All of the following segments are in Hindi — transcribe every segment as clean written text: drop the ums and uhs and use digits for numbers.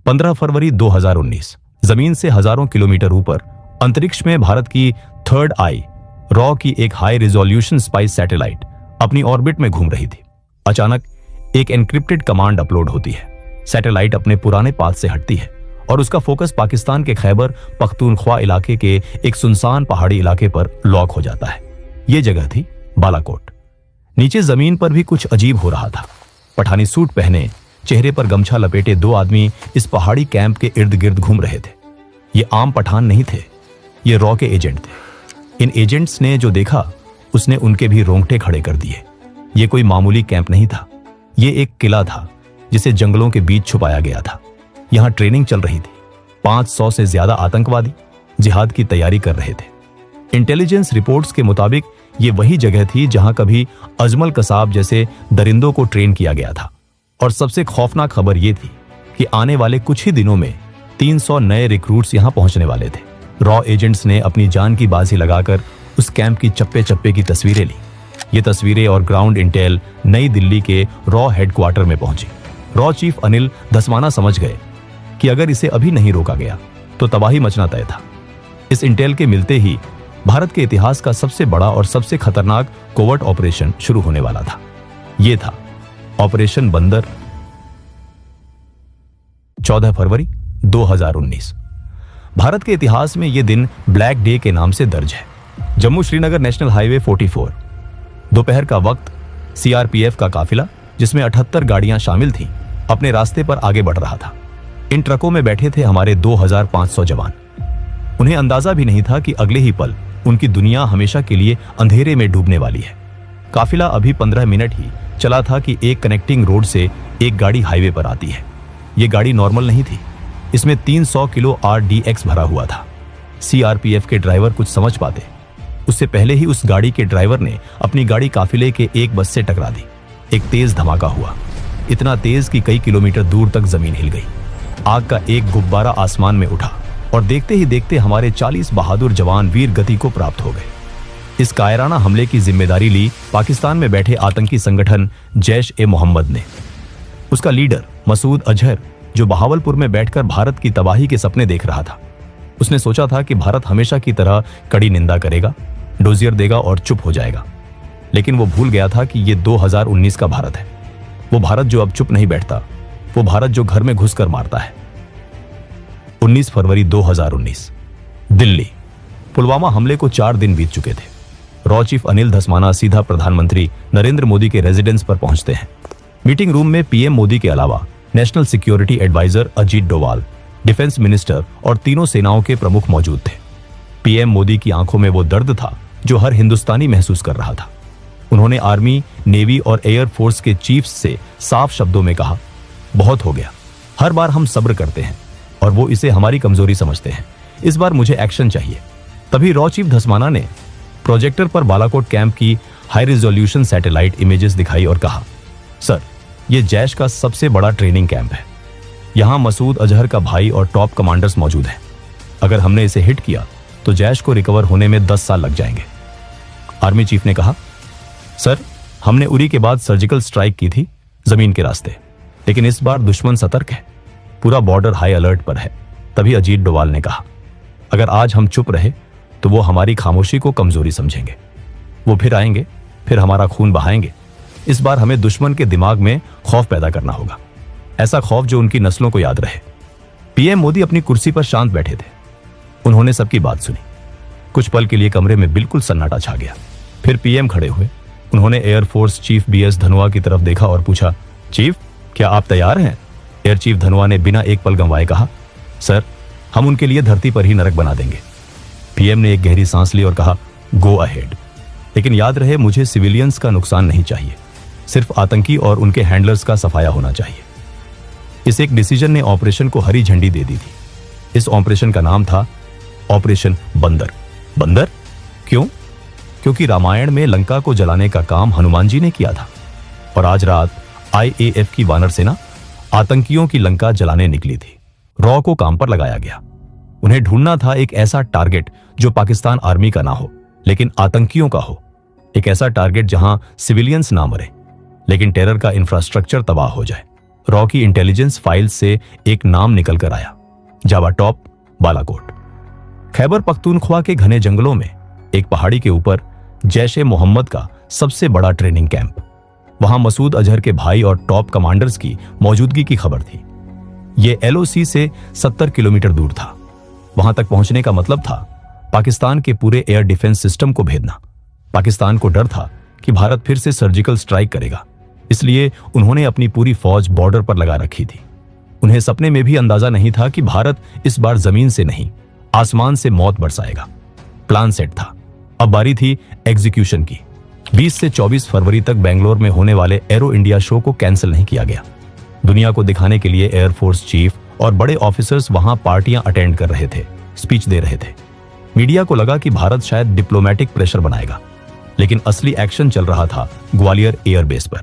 15 फरवरी 2019 जमीन से हजारों किलोमीटर ऊपर अंतरिक्ष में भारत की थर्ड आई रॉ की एक हाई रिजोल्यूशन स्पाइस सैटेलाइट अपनी ऑर्बिट में घूम रही थी। अचानक एक एन्क्रिप्टेड कमांड अपलोड होती है। सैटेलाइट अपने पुराने पाथ से हटती है और उसका फोकस पाकिस्तान के खैबर पख्तूनख्वा इलाके के एक सुनसान पहाड़ी इलाके पर लॉक हो जाता है। यह जगह थी बालाकोट। नीचे जमीन पर भी कुछ अजीब हो रहा था। पठानी सूट पहने, चेहरे पर गमछा लपेटे दो आदमी इस पहाड़ी कैंप के इर्द गिर्द घूम रहे थे। ये आम पठान नहीं थे, ये रॉ के एजेंट थे। इन एजेंट्स ने जो देखा उसने उनके भी रोंगटे खड़े कर दिए। ये कोई मामूली कैंप नहीं था, ये एक किला था जिसे जंगलों के बीच छुपाया गया था। यहां ट्रेनिंग चल रही थी। 500 से ज्यादा आतंकवादी जिहाद की तैयारी कर रहे थे। इंटेलिजेंस रिपोर्ट्स के मुताबिक ये वही जगह थी जहां कभी अजमल कसाब जैसे दरिंदों को ट्रेन किया गया था। और सबसे खौफनाक खबर यह थी कि आने वाले कुछ ही दिनों में 300 नए रिक्रूट्स यहां पहुंचने वाले थे। रॉ एजेंट्स ने अपनी जान की बाजी लगाकर उस कैंप की चप्पे चप्पे की तस्वीरें ली। ये तस्वीरें और ग्राउंड इंटेल नई दिल्ली के रॉ हेडक्वार्टर में पहुंची। रॉ चीफ अनिल धस्माना समझ गए कि अगर इसे अभी नहीं रोका गया तो तबाही मचना तय था। इस इंटेल के मिलते ही भारत के इतिहास का सबसे बड़ा और सबसे खतरनाक कोवर्ट ऑपरेशन शुरू होने वाला था। यह था ऑपरेशन बंदर। 14 फरवरी 2019 भारत के इतिहास में यह दिन ब्लैक डे के नाम से दर्ज है। जम्मू श्रीनगर नेशनल हाईवे 44, दोपहर का वक्त सीआरपीएफ का काफिला जिसमें 78 गाड़ियां शामिल थीं, अपने रास्ते पर आगे बढ़ रहा था। इन ट्रकों में बैठे थे हमारे 2500 जवान। उन्हें अंदाजा भी नहीं था कि अगले ही पल उनकी दुनिया हमेशा के लिए अंधेरे में डूबने वाली है। काफिला अभी 15 मिनट ही चला था कि एक कनेक्टिंग रोड से एक गाड़ी हाईवे पर आती है। यह गाड़ी नॉर्मल नहीं थी, इसमें 300 किलो RDX भरा हुआ था। सीआरपीएफ के ड्राइवर कुछ समझ पाते उससे पहले ही उस गाड़ी के ड्राइवर ने अपनी गाड़ी काफिले के एक बस से टकरा दी। एक तेज धमाका हुआ, इतना तेज कि कई किलोमीटर दूर तक जमीन हिल गई। आग का एक गुब्बारा आसमान में उठा और देखते ही देखते हमारे 40 बहादुर जवान वीर गति को प्राप्त हो गए। इस कायराना हमले की जिम्मेदारी ली पाकिस्तान में बैठे आतंकी संगठन जैश-ए-मोहम्मद ने। उसका लीडर मसूद अजहर, जो बहावलपुर में बैठकर भारत की तबाही के सपने देख रहा था, उसने सोचा था कि भारत हमेशा की तरह कड़ी निंदा करेगा, डोजियर देगा और चुप हो जाएगा। लेकिन वो भूल गया था कि ये 2019 का भारत है। वो भारत जो अब चुप नहीं बैठता, वो भारत जो घर में घुसकर मारता है। 19 फरवरी 2019 दिल्ली। पुलवामा हमले को 4 दिन बीत चुके थे। रॉ चीफ अनिल धस्माना सीधा प्रधानमंत्री नरेंद्र मोदी के रेजिडेंस पर पहुंचते हैं। मीटिंग रूम में पीएम मोदी के अलावा national security adviser Ajit Doval, defence minister और तीनों सेनाओं के प्रमुख मौजूद थे। पीएम मोदी की आंखों में वो दर्द था जो हर हिंदुस्तानी महसूस कर रहा था। उन्होंने आर्मी, नेवी और एयर फोर्स के चीफ्स से साफ शब्दों में कहा, बहुत हो गया। हर बार हम सब्र करते हैं और वो इसे हमारी कमजोरी समझते हैं। इस बार मुझे एक्शन चाहिए। तभी रॉ चीफ धस्माना ने प्रोजेक्टर पर बालाकोट कैंप की हाई रिजोल्यूशन सैटेलाइट इमेजेस दिखाई और कहा, सर, ये जैश का सबसे बड़ा ट्रेनिंग कैंप है। यहां मसूद अजहर का भाई और टॉप कमांडर्स मौजूद हैं। अगर हमने इसे हिट किया तो जैश को रिकवर होने में 10 साल लग जाएंगे। आर्मी चीफ ने कहा, सर, हमने उरी के बाद सर्जिकल स्ट्राइक की थी जमीन के रास्ते, लेकिन इस बार दुश्मन सतर्क है, पूरा बॉर्डर हाई अलर्ट पर है। तभी अजीत डोवाल ने कहा, अगर आज हम चुप रहे तो वो हमारी खामोशी को कमजोरी समझेंगे। वो फिर आएंगे, फिर हमारा खून बहाएंगे। इस बार हमें दुश्मन के दिमाग में खौफ पैदा करना होगा, ऐसा खौफ जो उनकी नस्लों को याद रहे। पीएम मोदी अपनी कुर्सी पर शांत बैठे थे। उन्होंने सबकी बात सुनी। कुछ पल के लिए कमरे में बिल्कुल सन्नाटा छा गया। फिर पीएम खड़े हुए। उन्होंने एयरफोर्स चीफ BS धनोआ की तरफ देखा और पूछा, चीफ, क्या आप तैयार हैं? एयर चीफ धनोआ ने बिना एक पल गंवाए कहा, सर, हम उनके लिए धरती पर ही नरक बना देंगे। पीएम ने एक गहरी सांस ली और कहा, गो अहेड, लेकिन याद रहे मुझे सिविलियंस का नुकसान नहीं चाहिए, सिर्फ आतंकी और उनके हैंडलर्स का सफाया होना चाहिए। इस एक डिसीजन ने ऑपरेशन को हरी झंडी दे दी थी। इस ऑपरेशन का नाम था ऑपरेशन बंदर। बंदर क्यों? क्योंकि रामायण में लंका को जलाने का काम हनुमान जी ने किया था और आज रात IAF की वानर सेना आतंकियों की लंका जलाने निकली थी। रॉ को काम पर लगाया गया। उन्हें ढूंढना था एक ऐसा टारगेट जो पाकिस्तान आर्मी का ना हो लेकिन आतंकियों का हो। एक ऐसा टारगेट जहां सिविलियंस ना मरे लेकिन टेरर का इंफ्रास्ट्रक्चर तबाह हो जाए। रॉ की इंटेलिजेंस फाइल से एक नाम निकल कर आया, जावा टॉप बालाकोट। खैबर पख्तूनख्वा के घने जंगलों में एक पहाड़ी के ऊपर जैश ए मोहम्मद का सबसे बड़ा ट्रेनिंग कैंप। वहां मसूद अजहर के भाई और टॉप कमांडर्स की मौजूदगी की खबर थी। यह LOC से 70 किलोमीटर दूर था। वहां तक पहुंचने का मतलब था पाकिस्तान के पूरे एयर डिफेंस सिस्टम को भेदना। पाकिस्तान को डर था कि भारत फिर से सर्जिकल स्ट्राइक करेगा, इसलिए उन्होंने अपनी पूरी फौज बॉर्डर पर लगा रखी थी। उन्हें सपने में भी अंदाजा नहीं था कि भारत इस बार जमीन से नहीं, आसमान से मौत बरसाएगा। प्लान सेट था, अब बारी थी एग्जीक्यूशन की। 20 से 24 फरवरी तक बेंगलोर में होने वाले एरो इंडिया शो को कैंसिल नहीं किया गया। दुनिया को दिखाने के लिए एयरफोर्स चीफ और बड़े ऑफिसर्स वहां पार्टियां अटेंड कर रहे थे, स्पीच दे रहे थे। मीडिया को लगा कि भारत शायद डिप्लोमेटिक प्रेशर बनाएगा, लेकिन असली एक्शन चल रहा था ग्वालियर एयरबेस पर।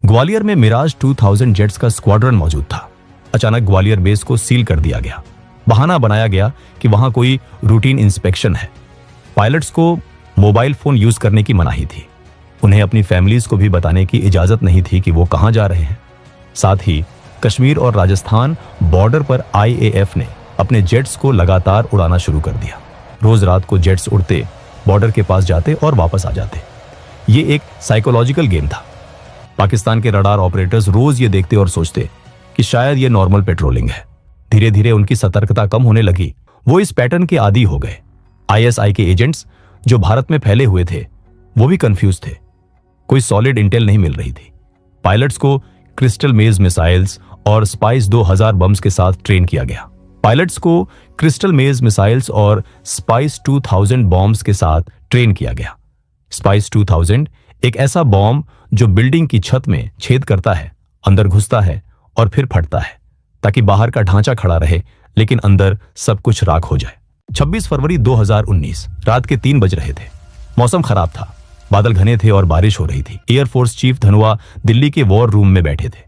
ग्वालियर में मिराज 2000 जेट्स का स्क्वाड्रन मौजूद था। अचानक ग्वालियर बेस को सील कर दिया गया। बहाना बनाया गया कि वहां कोई रूटीन इंस्पेक्शन है। पायलट्स को मोबाइल फोन यूज करने की मनाही थी। उन्हें अपनी फैमिलीज को भी बताने की इजाजत नहीं थी कि वो कहां जा रहे हैं। साथ ही कश्मीर और राजस्थान बॉर्डर पर IAF ने अपने जेट्स को लगातार उड़ाना शुरू कर दिया। रोज रात को जेट्स उड़ते, बॉर्डर के पास जाते और वापस आ जाते। ये एक साइकोलॉजिकल गेम था। पाकिस्तान के रडार ऑपरेटर्स रोज ये देखते और सोचते कि शायद ये नॉर्मल पेट्रोलिंग है। धीरे धीरे उनकी सतर्कता कम होने लगी। वो इस पैटर्न के आदी हो गए। ISI के एजेंट्स जो भारत में फैले हुए थे, वो भी कंफ्यूज थे। कोई सॉलिड इंटेल नहीं मिल रही थी। पायलट्स को क्रिस्टल मेज मिसाइल्स और स्पाइस 2000 बम्स के साथ ट्रेन किया गया। पायलट्स को क्रिस्टल मेज मिसाइल्स और स्पाइस 2000 बॉम्ब्स के साथ ट्रेन किया गया। स्पाइस 2000 एक ऐसा बॉम्ब जो बिल्डिंग की छत में छेद करता है, अंदर घुसता है और फिर फटता है, ताकि बाहर का ढांचा खड़ा रहे लेकिन अंदर सब कुछ राख हो जाए। 26 फरवरी 2019 रात के 3 बज रहे थे। मौसम खराब था, बादल घने थे और बारिश हो रही थी। एयरफोर्स चीफ धनुआ दिल्ली के वॉर रूम में बैठे थे।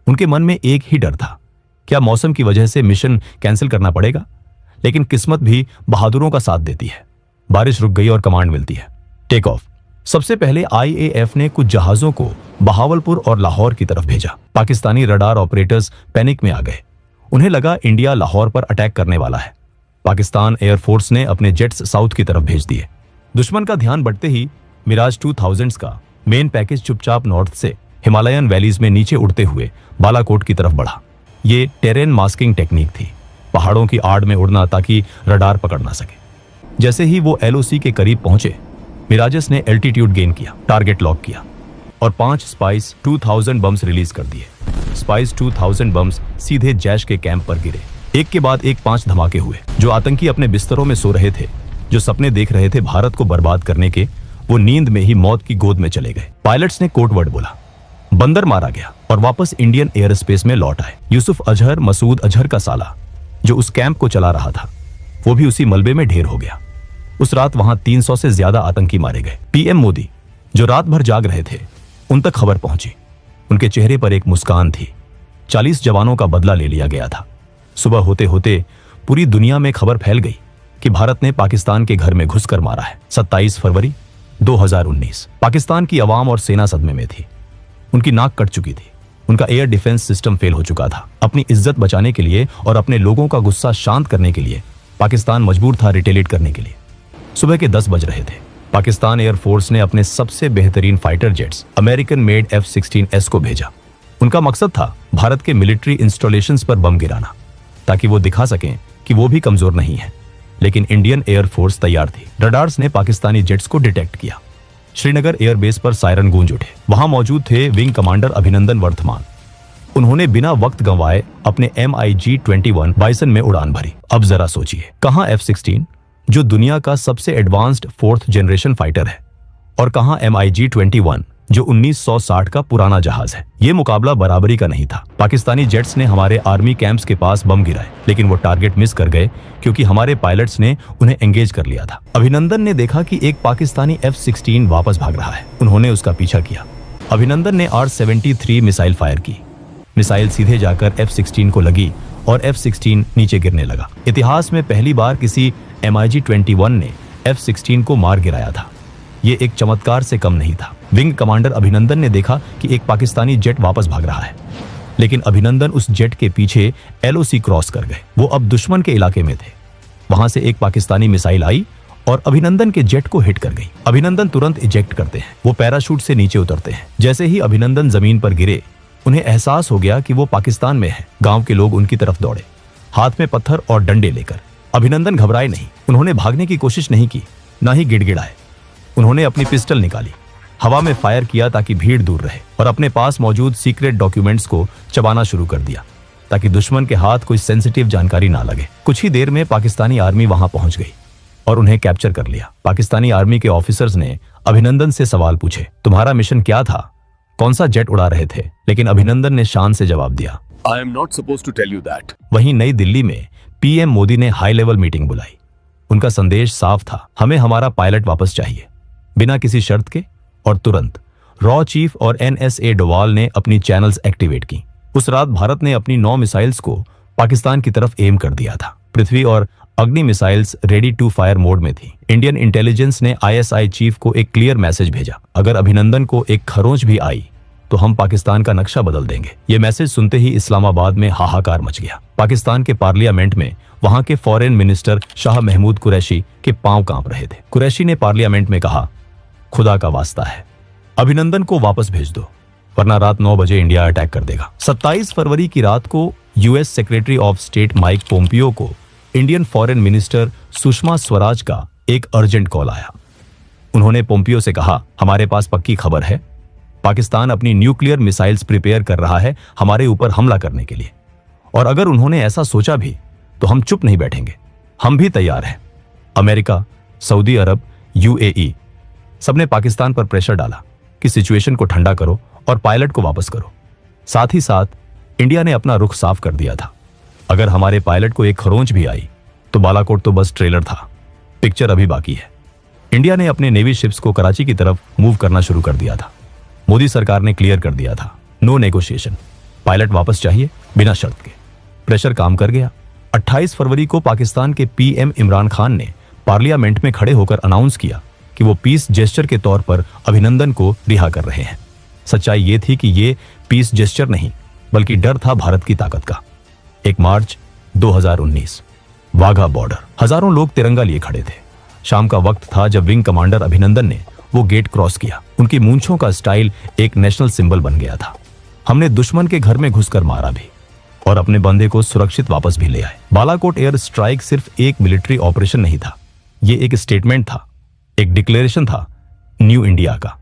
उनके मन में एक ही डर था, क्या मौसम की वजह से मिशन कैंसिल करना पड़ेगा? लेकिन किस्मत भी बहादुरों का साथ देती है। बारिश रुक गई और कमांड मिलती है, टेक ऑफ। सबसे पहले IAF ने कुछ जहाजों को बहावलपुर और लाहौर की तरफ भेजा। पाकिस्तानी रडार ऑपरेटर्स पैनिक में आ गए। उन्हें लगा इंडिया लाहौर पर अटैक करने वाला है। पाकिस्तान एयरफोर्स ने अपने जेट्स साउथ की तरफ भेज दिए। दुश्मन का ध्यान बढ़ते ही मिराज 2000 का मेन पैकेज चुपचाप नॉर्थ से हिमालयन वैलीज में नीचे उड़ते हुए बालाकोट की तरफ बढ़ा। ये टेरेन मास्किंग टेक्निक थी, पहाड़ों की आड़ में उड़ना ताकि रडार पकड़ ना सके। जैसे ही वो LOC के करीब पहुंचे, मिराजेस ने एल्टीट्यूड गेन किया, टारगेट लॉक किया और 5 स्पाइस 2000 बम्स रिलीज कर दिए। स्पाइस 2000 बम्स सीधे जैश के कैंप पर गिरे। एक के बाद एक 5 धमाके हुए। जो आतंकी अपने बिस्तरों में सो रहे थे, जो सपने देख रहे थे भारत को बर्बाद करने के, वो नींद में ही मौत की गोद में चले गए। पायलट्स ने कोड वर्ड बोला, बंदर मारा गया और वापस इंडियन एयर स्पेस में लौट आए। यूसुफ अजहर, मसूद अजहर का साला, जो उस कैंप को चला रहा था, वो भी उसी मलबे में ढेर हो गया। उस रात वहां 300 से ज्यादा आतंकी मारे गए। PM मोदी, जो रात भर जाग रहे थे, उन तक खबर पहुंची। उनके चेहरे पर एक मुस्कान थी। 40 जवानों का बदला ले लिया गया था। सुबह होते होते पूरी दुनिया में खबर फैल गई कि भारत ने पाकिस्तान के घर में घुसकर मारा है। 27 फरवरी 2019 पाकिस्तान की अवाम और सेना सदमे में थी। उनकी नाक कट चुकी थी। उनका एयर डिफेंस सिस्टम फेल हो चुका था। अपनी इज्जत बचाने के लिए और अपने लोगों का गुस्सा शांत करने के लिए पाकिस्तान मजबूर था रिटेलिएट करने के लिए। सुबह के 10 बज रहे थे। पाकिस्तान एयरफोर्स ने अपने सबसे बेहतरीन fighter jets American made F-16S को भेजा। उनका मकसद था भारत के मिलिट्री इंस्टॉलेशंस पर बम गिराना, ताकि वो दिखा सकें कि वो भी कमजोर नहीं है। लेकिन इंडियन एयरफोर्स तैयार थी। रडार्स ने पाकिस्तानी जेट्स को डिटेक्ट किया। श्रीनगर एयरबेस पर सायरन गूंज उठे। वहां मौजूद थे विंग कमांडर अभिनंदन वर्धमान। उन्होंने बिना वक्त गंवाए अपने MiG-21 बाइसन में उड़ान भरी। अब जरा सोचिए, कहां F-16 जो दुनिया का सबसे एडवांस्ड 4th जनरेशन फाइटर है, और कहां MiG-21 जो 1960 का पुराना जहाज है। यह मुकाबला बराबरी का नहीं था। पाकिस्तानी जेट्स ने हमारे आर्मी कैंप्स के पास बम गिराए, लेकिन वो टारगेट मिस कर गए क्योंकि हमारे पायलट्स ने उन्हें एंगेज कर लिया था। अभिनंदन ने देखा कि एक पाकिस्तानी F-16 वापस भाग रहा है। उन्होंने उसका पीछा किया। अभिनंदन ने R-73 मिसाइल फायर की। मिसाइल सीधे जाकर F-16 को लगी और F-16 नीचे गिरने लगा। इतिहास में पहली बार किसी MiG-21 ने F-16 को मार गिराया था। ये एक चमत्कार से कम नहीं था। विंग कमांडर अभिनंदन ने देखा कि एक पाकिस्तानी जेट वापस भाग रहा है, लेकिन अभिनंदन उस जेट के पीछे एलओसी क्रॉस कर गए। वो अब दुश्मन के इलाके में थे। वहां से एक पाकिस्तानी मिसाइल आई और अभिनंदन के जेट को हिट कर गई। अभिनंदन तुरंत इजेक्ट करते हैं। वो पैराशूट से नीचे उतरते हैं। जैसे ही अभिनंदन जमीन पर गिरे, उन्हें एहसास हो गया कि वो पाकिस्तान में है। गांव के लोग उनकी तरफ दौड़े, हाथ में पत्थर और डंडे लेकर। अभिनंदन घबराए नहीं। उन्होंने भागने की कोशिश नहीं की, ना ही गिड़गिड़ाए। उन्होंने अपनी पिस्टल निकाली, हवा में फायर किया ताकि भीड़ दूर रहे, और अपने पास मौजूद सीक्रेट डॉक्यूमेंट्स को चबाना शुरू कर दिया ताकि दुश्मन के हाथ कोई सेंसिटिव जानकारी ना लगे। कुछ ही देर में पाकिस्तानी आर्मी वहां पहुंच गई और उन्हें कैप्चर कर लिया। पाकिस्तानी आर्मी के ऑफिसर्स ने अभिनंदन से सवाल पूछे, तुम्हारा मिशन क्या था, कौन सा जेट उड़ा रहे थे? लेकिन अभिनंदन ने शान से जवाब दिया, I am not supposed to tell you that. वहीं नई दिल्ली में पीएम मोदी ने हाई लेवल मीटिंग बुलाई। उनका संदेश साफ था, हमें हमारा पायलट वापस चाहिए, बिना किसी शर्त के और तुरंत। रॉ चीफ और एनएसए डोवाल ने अपनी चैनल्स एक्टिवेट की। उस रात भारत ने अपनी 9 मिसाइल्स को पाकिस्तान की तरफ एम कर दिया था। पृथ्वी और Agni missiles ready to fire mode में थी। इंडियन इंटेलिजेंस ने आईएसआई चीफ को एक क्लियर मैसेज भेजा, अगर अभिनंदन को एक खरोंच भी आई तो हम पाकिस्तान का नक्शा बदल देंगे। ये मैसेज सुनते ही इस्लामाबाद में हाहाकार मच गया। पाकिस्तान के पार्लियामेंट में वहां के फॉरेन मिनिस्टर शाह महमूद कुरैशी के पांव कांप रहे थे। कुरैशी ने पार्लियामेंट में कहा, खुदा का वास्ता है, अभिनंदन को वापस भेज दो, वरना रात 9 बजे इंडिया अटैक कर देगा। 27 फरवरी की रात को US secretary of state Mike Pompeo को Indian foreign minister Sushma Swaraj का एक अर्जेंट कॉल आया। उन्होंने पोम्पियो से कहा, हमारे पास पक्की खबर है, पाकिस्तान अपनी न्यूक्लियर मिसाइल्स प्रिपेयर कर रहा है हमारे ऊपर हमला करने के लिए, और अगर उन्होंने ऐसा सोचा भी तो हम चुप नहीं बैठेंगे, हम भी तैयार हैं। अमेरिका, सऊदी अरब, यूएई सबने पाकिस्तान पर प्रेशर डाला कि सिचुएशन को ठंडा करो और पायलट को वापस करो। साथ ही साथ इंडिया ने अपना रुख साफ कर दिया था, अगर हमारे पायलट को एक खरोंच भी आई तो बालाकोट तो बस ट्रेलर था, पिक्चर अभी बाकी है। इंडिया ने अपने नेवी शिप्स को कराची की तरफ मूव करना शुरू कर दिया था। मोदी सरकार ने क्लियर कर दिया था, नो नेगोशिएशन, पायलट वापस चाहिए बिना शर्त के। प्रेशर काम कर गया। 28 फरवरी को पाकिस्तान के पीएम इमरान खान ने पार्लियामेंट में खड़े होकर अनाउंस किया कि वो पीस जेस्चर के तौर पर अभिनंदन को रिहा कर रहे हैं। सच्चाई ये थी कि ये पीस जेस्चर नहीं, बल्कि डर था भारत की ताकत का। 1 मार्च 2019, वाघा बॉर्डर, हजारों लोग तिरंगा लिए खड़े थे। शाम का वक्त था जब विंग कमांडर अभिनंदन ने वो गेट क्रॉस किया। उनकी मूंछों का स्टाइल एक नेशनल सिंबल बन गया था। हमने दुश्मन के घर में घुसकर मारा भी और अपने बंदे को सुरक्षित वापस भी ले आए। बालाकोट एयर स्ट्राइक सिर्फ एक मिलिट्री ऑपरेशन नहीं था, ये एक स्टेटमेंट था, एक डिक्लेरेशन था न्यू इंडिया का।